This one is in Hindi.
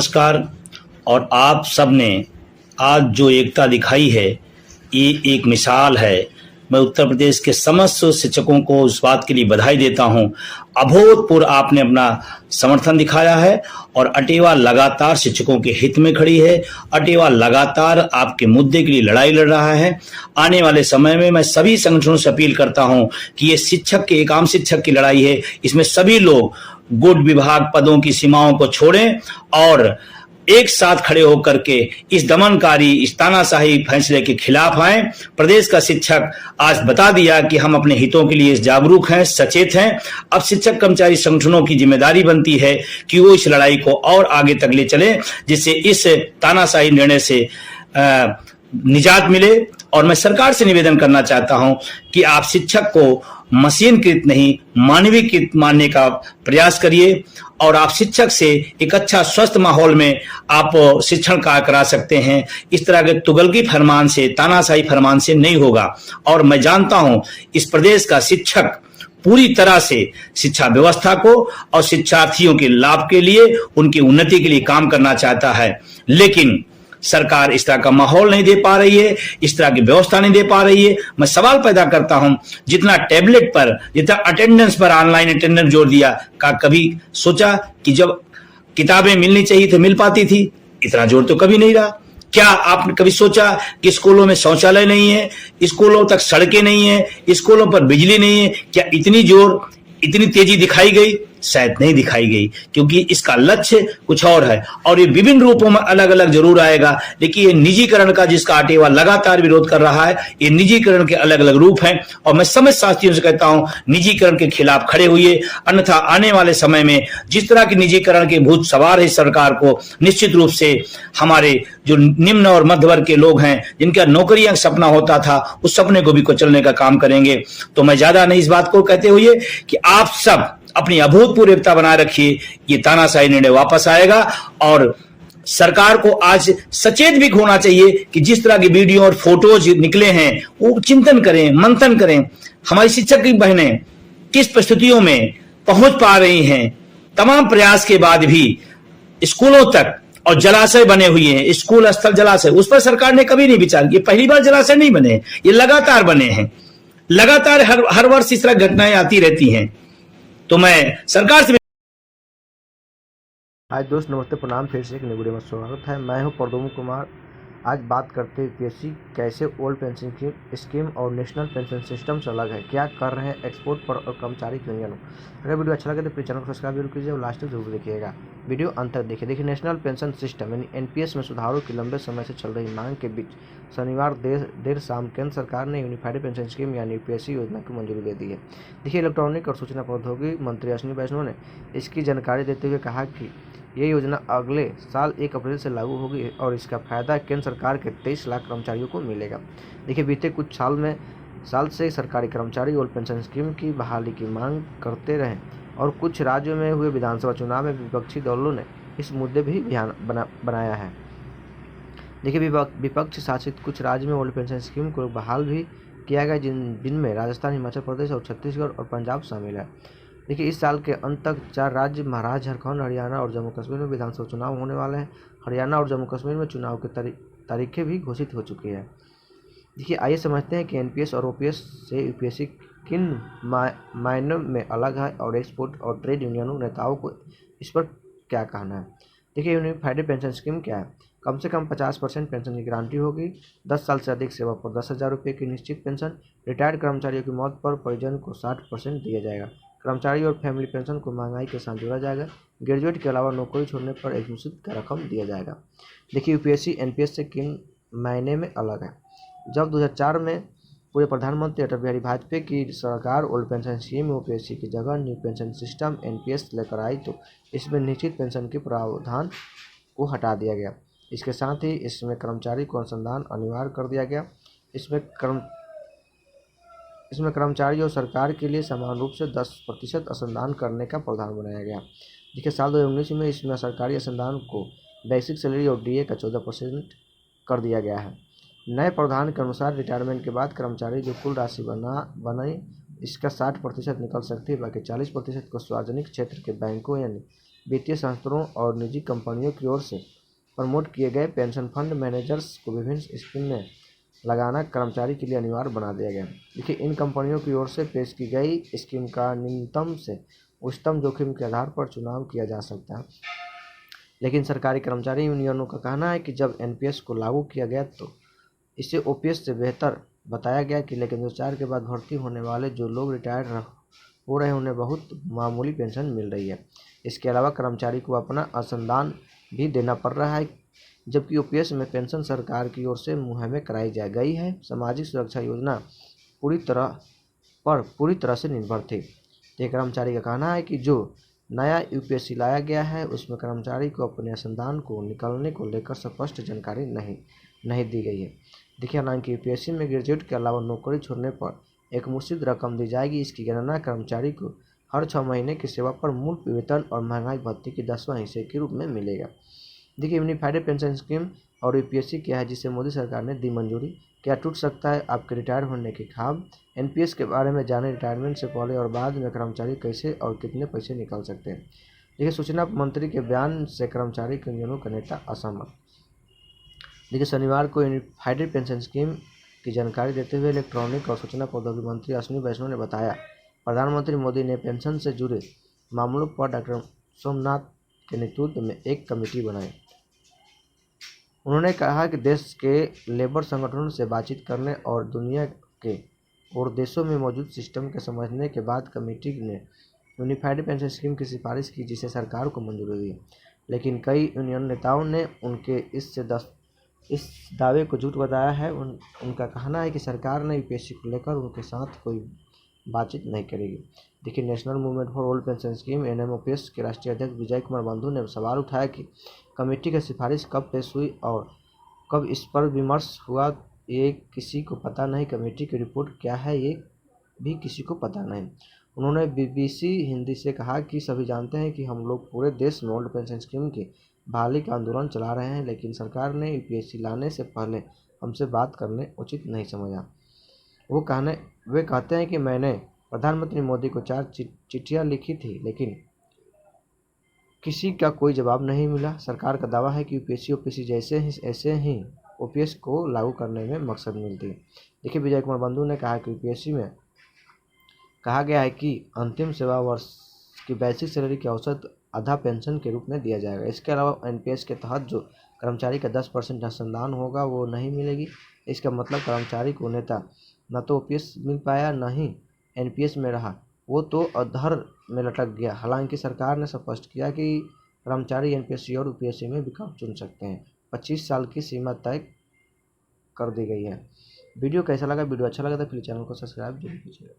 नमस्कार। और आप सब ने आज जो एकता दिखाई है ये एक मिसाल है। मैं उत्तर प्रदेश के समस्त शिक्षकों को उस बात के लिए बधाई देता हूं। अभूतपूर्व आपने अपना समर्थन दिखाया है और अटेवा लगातार शिक्षकों के हित में खड़ी है। अटेवा लगातार आपके मुद्दे के लिए लड़ाई लड़ रहा है। आने वाले समय में मैं सभी संगठनों से अपील करता हूं कि ये शिक्षक के एक आम शिक्षक की लड़ाई है। इसमें सभी लोग गुट विभाग पदों की सीमाओं को छोड़ें और एक साथ खड़े होकर के इस दमनकारी इस तानाशाही फैसले के खिलाफ आए। प्रदेश का शिक्षक आज बता दिया कि हम अपने हितों के लिए जागरूक हैं, सचेत हैं। अब शिक्षक कर्मचारी संगठनों की जिम्मेदारी बनती है कि वो इस लड़ाई को और आगे तक ले चले, जिससे इस तानाशाही निर्णय से निजात मिले। और मैं सरकार से निवेदन करना चाहता हूं कि आप शिक्षक को मशीनकृत नहीं मानवीकृत मानने का प्रयास करिए और आप शिक्षक से एक अच्छा स्वस्थ माहौल में आप शिक्षण कार्य करा सकते हैं। इस तरह के तुगलकी फरमान से, तानाशाही फरमान से नहीं होगा। और मैं जानता हूं इस प्रदेश का शिक्षक पूरी तरह से शिक्षा व्यवस्था को और शिक्षार्थियों के लाभ के लिए, उनकी उन्नति के लिए काम करना चाहता है, लेकिन सरकार इस तरह का माहौल नहीं दे पा रही है, इस तरह की व्यवस्था नहीं दे पा रही है। मैं सवाल पैदा करता हूं, जितना टैबलेट पर, जितना अटेंडेंस पर, ऑनलाइन अटेंडेंस जोड़ दिया, का कभी सोचा कि जब किताबें मिलनी चाहिए तो मिल पाती थी? इतना जोर तो कभी नहीं रहा। क्या आपने कभी सोचा कि स्कूलों में शौचालय नहीं है, स्कूलों तक सड़कें नहीं है, स्कूलों पर बिजली नहीं है? क्या इतनी जोर, इतनी तेजी दिखाई गई? शायद नहीं दिखाई गई, क्योंकि इसका लक्ष्य कुछ और है और ये विभिन्न रूपों में अलग अलग जरूर आएगा। लेकिन ये निजीकरण का, जिसका अटेवा लगातार विरोध कर रहा है, ये निजीकरण के अलग अलग रूप हैं। और मैं समस्त साथियों से कहता हूं, निजीकरण के खिलाफ खड़े हुए, अन्यथा आने वाले समय में जिस तरह की निजीकरण के भूत सवार है सरकार को, निश्चित रूप से हमारे जो निम्न और मध्य वर्ग के लोग हैं, जिनका नौकरियां सपना होता था, उस सपने को भी कुचलने का काम करेंगे। तो मैं ज्यादा नहीं इस बात को कहते हुए कि आप सब अपनी अभूतपूर्व एकता बनाए रखिए। ये तानाशाही निर्णय वापस आएगा और सरकार को आज सचेत भी होना चाहिए कि जिस तरह की वीडियो और फोटोज निकले हैं वो चिंतन करें, मंथन करें। हमारी शिक्षक की बहनें किस परिस्थितियों में पहुंच पा रही हैं, तमाम प्रयास के बाद भी स्कूलों तक, और जलाशय बने हुए हैं, स्कूल स्थल जलाशय, उस पर सरकार ने कभी नहीं विचार किया। पहली बार जलाशय नहीं बने, ये लगातार बने हैं। लगातार हर वर्ष इस तरह घटनाएं आती रहती हैं। तो मैं सरकार से आज दोस्त नमस्ते, प्रणाम। फिर से एक नई वीडियो में स्वागत है। मैं हूं प्रदोम कुमार। आज बात करते हैं यूपीएससी कैसे ओल्ड पेंशन स्कीम और नेशनल पेंशन सिस्टम से अलग है, क्या कर रहे हैं एक्सपोर्ट पर और कर्मचारी यूनियन। अगर वीडियो अच्छा लगे तो प्लीज चैनल को सब्सक्राइब जरूर कीजिए और लास्ट तक जरूर देखिएगा। वीडियो अंत तक देखिए। नेशनल पेंशन सिस्टम यानी एनपीएस में सुधारों की लंबे समय से चल रही मांग के बीच शनिवार देर शाम केंद्र सरकार ने यूनिफाइड पेंशन स्कीम यानी यूपीएससी योजना की मंजूरी दे दी है। देखिए, इलेक्ट्रॉनिक और सूचना प्रौद्योगिकी मंत्री अश्विनी वैष्णव ने इसकी जानकारी देते हुए कहा कि ये योजना अगले साल 1 अप्रैल से लागू होगी और इसका फायदा केंद्र सरकार के 23 लाख कर्मचारियों को मिलेगा। देखिए, बीते कुछ साल से सरकारी कर्मचारी ओल्ड पेंशन स्कीम की बहाली की मांग करते रहे और कुछ राज्यों में हुए विधानसभा चुनाव में विपक्षी दलों ने इस मुद्दे भी बनाया है। देखिए, विपक्ष शासित कुछ राज्य में ओल्ड पेंशन स्कीम को बहाल भी किया गया, जिनमें राजस्थान, हिमाचल प्रदेश और छत्तीसगढ़ और पंजाब शामिल है। देखिए, इस साल के अंत तक 4 राज्य महाराष्ट्र, झारखंड, हरियाणा और जम्मू कश्मीर में विधानसभा चुनाव होने वाले हैं। हरियाणा और जम्मू कश्मीर में चुनाव की तारीखें भी घोषित हो चुकी है। देखिए, आइए समझते हैं कि एनपीएस और ओपीएस से यूपीएससी किन मायनों में अलग है और एक्सपोर्ट और ट्रेड यूनियनों नेताओं को इस पर क्या कहना है। देखिए, यूनिफाइड पेंशन स्कीम क्या है। कम से कम 50% पेंशन की गारंटी होगी। 10 साल से अधिक सेवा पर 10,000 रुपये की निश्चित पेंशन। रिटायर्ड कर्मचारियों की मौत पर परिजन को 60% दिया जाएगा। कर्मचारी और फैमिली पेंशन को महंगाई के साथ जोड़ा जाएगा। ग्रेजुएट के अलावा नौकरी छोड़ने पर एक निश्चित रकम दिया जाएगा। देखिए, यूपीएससी एनपीएस से किन मायने में अलग है। जब 2004 में पूर्व प्रधानमंत्री अटल बिहारी वाजपेयी की सरकार ओल्ड पेंशन स्कीम में यूपीएससी की जगह न्यू पेंशन सिस्टम एनपीएस लेकर आई तो इसमें निश्चित पेंशन के प्रावधान को हटा दिया गया। इसके साथ ही इसमें कर्मचारी को अनुसंधान अनिवार्य कर दिया गया। इसमें कर्मचारी और सरकार के लिए समान रूप से 10% अनुसंधान करने का प्रावधान बनाया गया। देखिए, साल 2019 में इसमें सरकारी अनुसंधान को बेसिक सैलरी और डीए का 14% कर दिया गया है। नए प्रावधान के अनुसार रिटायरमेंट के बाद कर्मचारी जो कुल राशि बनाए इसका 60% निकल सकती है, बाकी 40% को सार्वजनिक क्षेत्र के बैंकों यानी वित्तीय संस्थानों और निजी कंपनियों की ओर से प्रमोट किए गए पेंशन फंड मैनेजर्स को विभिन्न स्कीम में लगाना कर्मचारी के लिए अनिवार्य बना दिया गया। देखिए, इन कंपनियों की ओर से पेश की गई स्कीम का न्यूनतम से उच्चतम जोखिम के आधार पर चुनाव किया जा सकता है, लेकिन सरकारी कर्मचारी यूनियनों का कहना है कि जब एनपीएस को लागू किया गया तो इसे ओपीएस से बेहतर बताया गया कि लेकिन 2004 के बाद भर्ती होने वाले जो लोग रिटायर्ड हो रहे हैं उन्हें बहुत मामूली पेंशन मिल रही है। इसके अलावा कर्मचारी को अपना अंशदान भी देना पड़ रहा है, जबकि ओपीएस में पेंशन सरकार की ओर से मुहैया कराई जा गई है। सामाजिक सुरक्षा योजना पूरी तरह से निर्भर थी। तो कर्मचारी का कहना है कि जो नया यूपीएससी लाया गया है उसमें कर्मचारी को अपने अंशदान को निकालने को लेकर स्पष्ट जानकारी नहीं दी गई है। देखिए, हालांकि यूपीएससी में ग्रेजुएट के अलावा नौकरी छोड़ने पर एक मुश्त रकम दी जाएगी। इसकी गणना कर्मचारी को हर 6 महीने की सेवा पर मूल वेतन और महंगाई भत्ते के 10वां हिस्से के रूप में मिलेगा। देखिए, यूनिफाइड पेंशन स्कीम और यूपीएससी क्या है जिसे मोदी सरकार ने दी मंजूरी, क्या टूट सकता है आपके रिटायर होने के ख्वाब? एनपीएस के बारे में जाने, रिटायरमेंट से पहले और बाद में कर्मचारी कैसे और कितने पैसे निकाल सकते हैं। देखिए, सूचना मंत्री के बयान से कर्मचारी यूनियनों का नेता असहमत। देखिए, शनिवार को यूनिफाइड पेंशन स्कीम की जानकारी देते हुए इलेक्ट्रॉनिक और सूचना प्रौद्योगिकी मंत्री अश्विनी वैष्णव ने बताया, प्रधानमंत्री मोदी ने पेंशन से जुड़े मामलों पर डॉक्टर सोमनाथ के नेतृत्व में एक कमेटी बनाई। उन्होंने कहा कि देश के लेबर संगठनों से बातचीत करने और दुनिया के और देशों में मौजूद सिस्टम के समझने के बाद कमेटी ने यूनिफाइड पेंशन स्कीम की सिफारिश की, जिसे सरकार को मंजूरी दी। लेकिन कई यूनियन नेताओं ने इस दावे को झूठ बताया है। उनका कहना है कि सरकार ने यूपीएससी को लेकर उनके साथ कोई बातचीत नहीं करेगी। देखिए, national movement for old pension scheme NMOPS के राष्ट्रीय अध्यक्ष विजय कुमार बंधु ने सवाल उठाया कि कमेटी की सिफारिश कब पेश हुई और कब इस पर विमर्श हुआ, ये किसी को पता नहीं। कमेटी की रिपोर्ट क्या है ये भी किसी को पता नहीं। उन्होंने बीबीसी हिंदी से कहा कि सभी जानते हैं कि हम लोग पूरे देश में ओल्ड पेंशन स्कीम की बहाली का आंदोलन चला रहे हैं, लेकिन सरकार ने यूपीएससी लाने से पहले हमसे बात करने उचित नहीं समझा। वे कहते हैं कि मैंने प्रधानमंत्री मोदी को 4 चिट्ठियां लिखी थी, लेकिन किसी का कोई जवाब नहीं मिला। सरकार का दावा है कि यूपीएससी ओपीएससी ऐसे ही ओपीएस को लागू करने में मकसद मिलती है। देखिए, विजय कुमार बंधु ने कहा कि यूपीएससी में कहा गया है कि अंतिम सेवा वर्ष की बेसिक सैलरी की औसत आधा पेंशन के रूप में दिया जाएगा। इसके अलावा एनपीएस के तहत जो कर्मचारी का 10% अंशदान होगा वो नहीं मिलेगी। इसका मतलब कर्मचारी को नेता न तो ओपीएस मिल पाया न ही एनपीएस में रहा, वो तो अधर में लटक गया। हालांकि सरकार ने स्पष्ट किया कि कर्मचारी एनपीएससी और यूपीएससी में विकल्प चुन सकते हैं। 25 साल की सीमा तय कर दी गई है। वीडियो कैसा लगा? वीडियो अच्छा लगा तो प्लीज़ चैनल को सब्सक्राइब जरूर कीजिएगा।